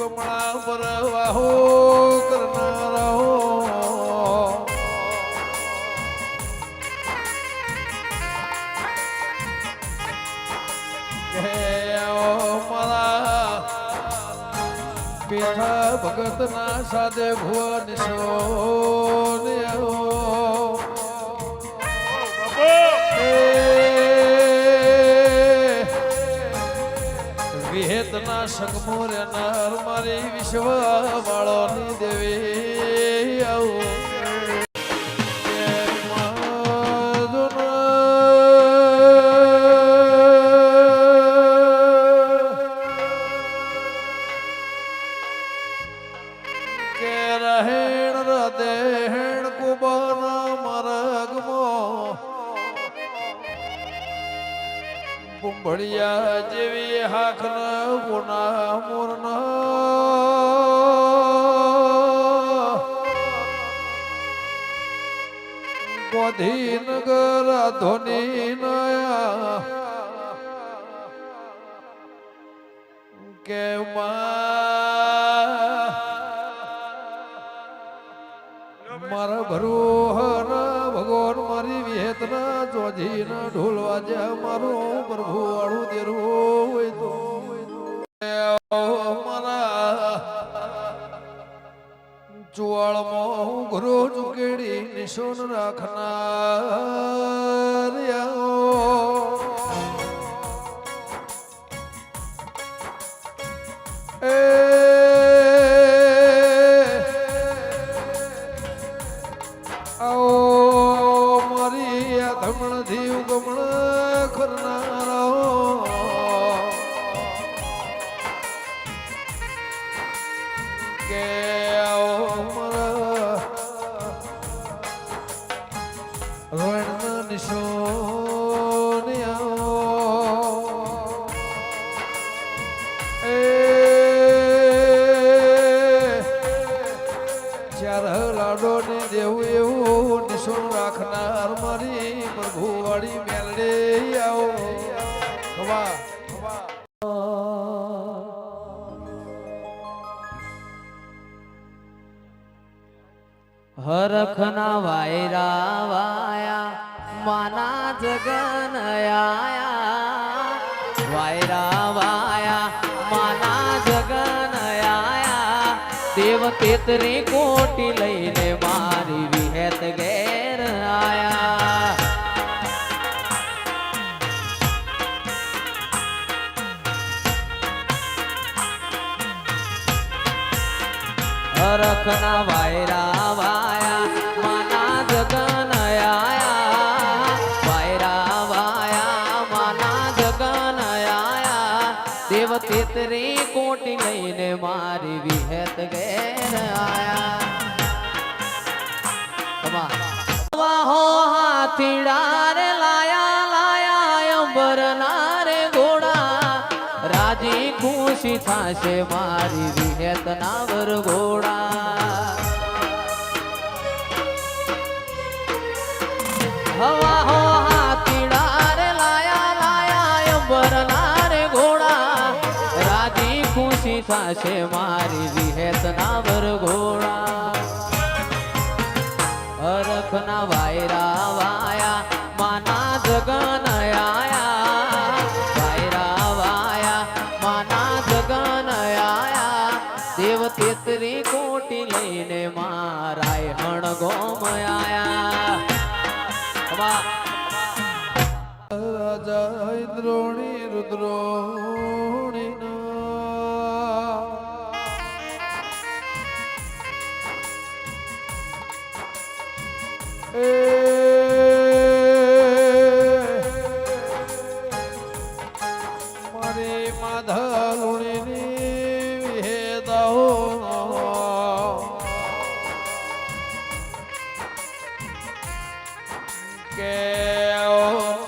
કમળા પર વાહો કરનારા હો મારા પીઠા ભગત ના સાદે ભુવન વિહેતના સંગમોર નર મારી વિશ્વ વાળોની દેવી આવું ભડિયા જેવી હાખ ન ગુના મોર ન ગોધી નગર ધોની નયા કે મારા ભરું ભગવાન મારી વિહેતના જોજી ના ઢોલ વાજ્યા મારું પ્રભુ વાળું દેરું હોય તો મારા ચુવાળમાં હું ઘરો ચુકેડી નિશોન રાખનાર દેવું એવું નિશુન રાખનાર મારી પ્રભુ વાળી મેલડે આવો હરખના વાયરા વાયા માના જગન આયા વાયરા વાયા માના જગન આયા દેવ તેતરી કોટી લઈને મારી વિહેત ઘેર આયા હરખના વાયરા વાયા માના જગન આયા વાયરા વાયા માના જગન આયા દેવ તેતરી કોટી લઈને મારી વિહેત ઘેર આયા વાહો હાથીડા રે લાયા લાયા અંબરના રે ઘોડા રાજી ખુશી થાશે મારી વિહેત ના વરઘોડા હવા હો હાથીડા રે લાયા લાયા અંબરના રે ઘોડા રાજી ખુશી થાશે મારી વિહેત ના વરઘોડા હરખના વાયરા વાયા માના જગન આયા વાયરા વાયા માના જગન આયા દેવ તેતરી કોટી લઈને મારાય હણ ગોમ આયા રાજા ઇન્દ્રોણી રુદ્રોણી મારી માધા વિહેદાઓ કે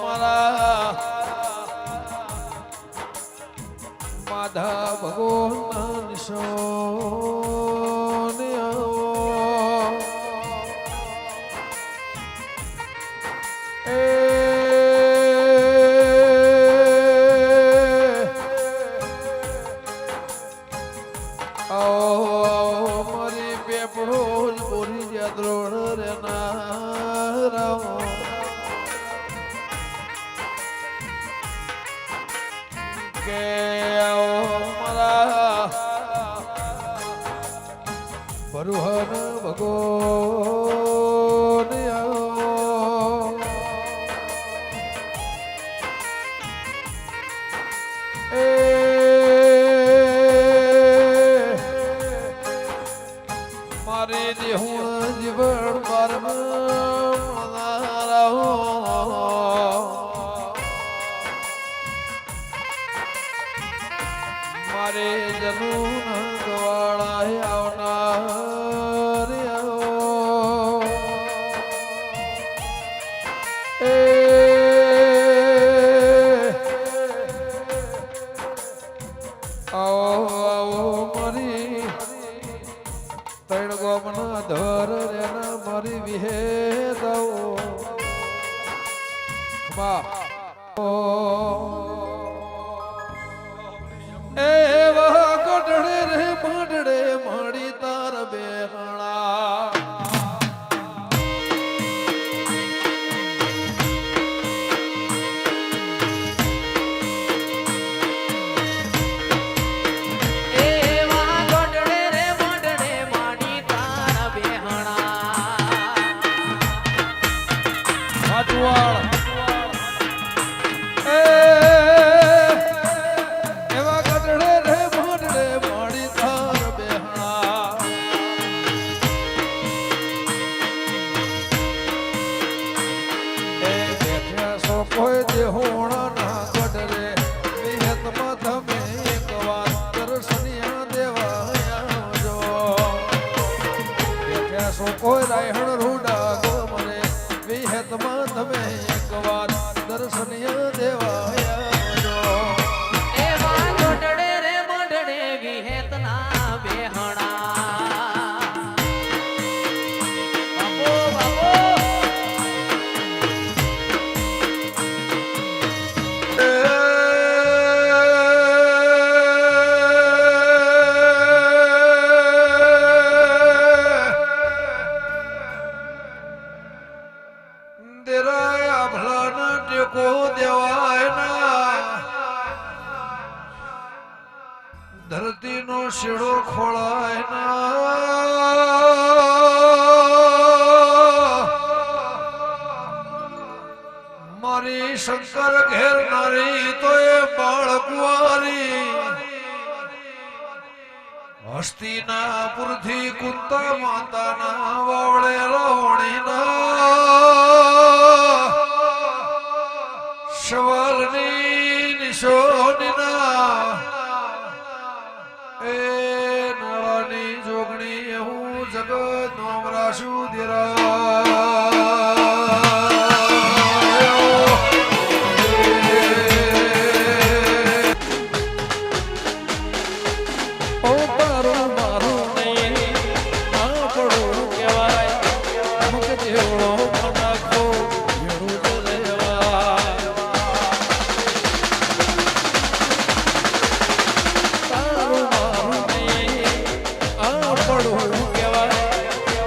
મારા માધા ભગવાન નિશો વાહ એવા ગઢડે રે માંડડે માડી તાર બેહણા એવા ગોડડે રે મોડડે માડી તારા બેહણા વાટવાળ એવા ગઢડે રે માંડડે માડી તાર બેહણા બેઠ્યા સો કોઈ દેહોણા ના ગઢરે વિહતમાં તમે એક વાર દર્શનિયા દેવા આવજો બેઠ્યા સો કોઈ રાયહણ રૂડા ગોમરે વિહતમાં તમે એક વાર દર્શનિયા દેવા આવજો એવા ગોડડે રે મોડડે વિહેતના બેહણા બાપો બાપો દેરાયા ભલાના ટેકો દેવાય ના ધરતીનો શેડો ખોળાય ના મારી શંકર ઘેર નારી તો એ બાળકુવારી હસ્તિનાપુરથી કુંતા માતાના વાવડે રહોણીના શવાલની નિશોનીના એ નાળાની જોગણી હું જગત નોમરાશુ ઓ તારું મારું નહીં આપણું કહેવાય મુખ જેવડો નાખો જેવું રહેવા તારું મારું નહીં આપણું કહેવાય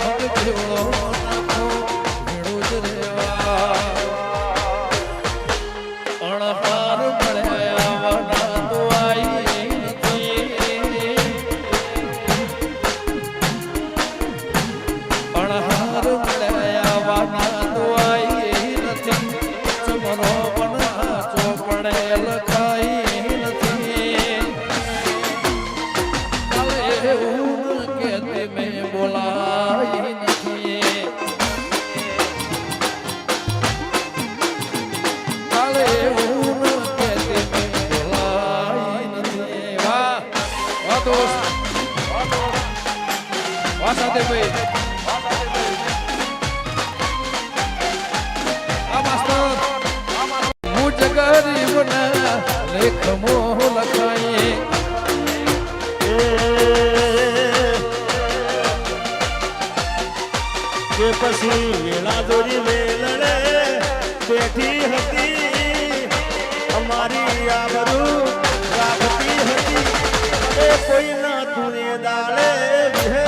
મુખ જેવડો નાખો જેવું જ રહેવા અણપાર મળ્યા વના તો આઈ નથી અણહાર મળ્યા વાના તો આઈ નથી ચમરો પણ ચોપડે લખાઈ નથી કાલે એવું કે તમે બોલાઈ નથી કાલે એવું કે તમે બોલાઈ નથી વાહ વાહ દોસ્ત વાહ સાથે ભાઈ આ માસ્ટર હું જગરીબના લેખમો લખાઈએ કે પછી વેળા દોરી વેલણે બેઠી હતી અમારી આબરૂ રાખતી હતી એ કોઈ ના તુને દાડે વિહે